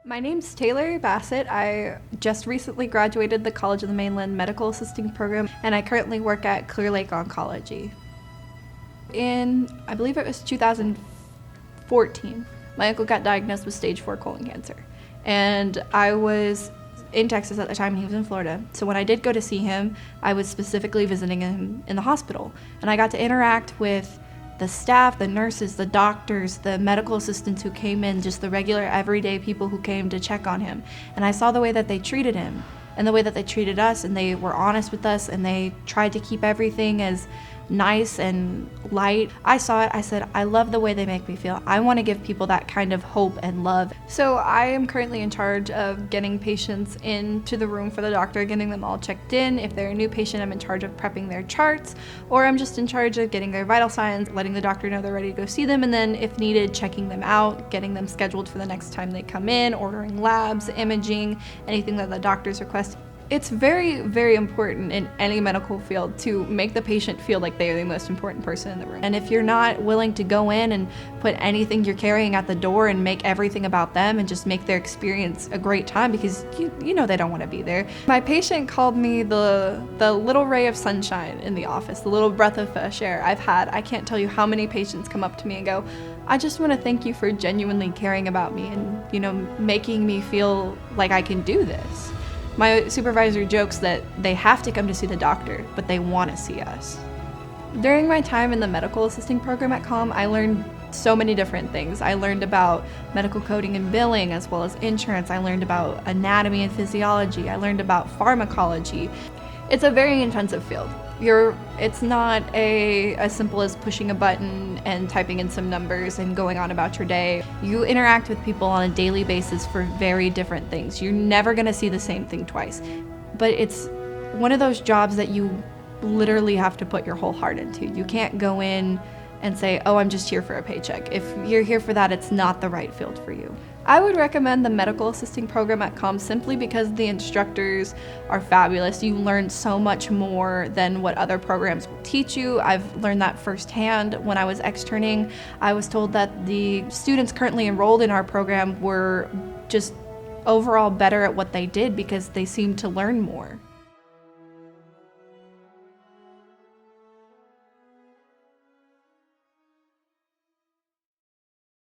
My name's Taylor Bassett. I just recently graduated the College of the Mainland Medical Assisting program, and I currently work at Clear Lake Oncology. I believe it was 2014, my uncle got diagnosed with stage 4 colon cancer. And I was in Texas at the time, and he was in Florida. So when I did go to see him, I was specifically visiting him in the hospital. And I got to interact with the staff, the nurses, the doctors, the medical assistants who came in, just the regular everyday people who came to check on him. And I saw the way that they treated him and the way that they treated us, and they were honest with us, and they tried to keep everything as nice and light. I saw it, I said, I love the way they make me feel. I want to give people that kind of hope and love. So I am currently in charge of getting patients into the room for the doctor, getting them all checked in. If they're a new patient, I'm in charge of prepping their charts, or I'm just in charge of getting their vital signs, letting the doctor know they're ready to go see them, and then if needed, checking them out, getting them scheduled for the next time they come in, ordering labs, imaging, anything that the doctors request. It's very, very important in any medical field to make the patient feel like they are the most important person in the room. And if you're not willing to go in and put anything you're carrying at the door and make everything about them and just make their experience a great time, because you know they don't want to be there. My patient called me the little ray of sunshine in the office, the little breath of fresh air I've had. I can't tell you how many patients come up to me and go, I just want to thank you for genuinely caring about me and, making me feel like I can do this. My supervisor jokes that they have to come to see the doctor, but they want to see us. During my time in the medical assisting program at COM, I learned so many different things. I learned about medical coding and billing, as well as insurance. I learned about anatomy and physiology. I learned about pharmacology. It's a very intensive field. It's not as simple as pushing a button and typing in some numbers and going on about your day. You interact with people on a daily basis for very different things. You're never gonna see the same thing twice. But it's one of those jobs that you literally have to put your whole heart into. You can't go in and say, oh, I'm just here for a paycheck. If you're here for that, it's not the right field for you. I would recommend the medical assisting program at COM simply because the instructors are fabulous. You learn so much more than what other programs will teach you. I've learned that firsthand. When I was externing, I was told that the students currently enrolled in our program were just overall better at what they did because they seemed to learn more.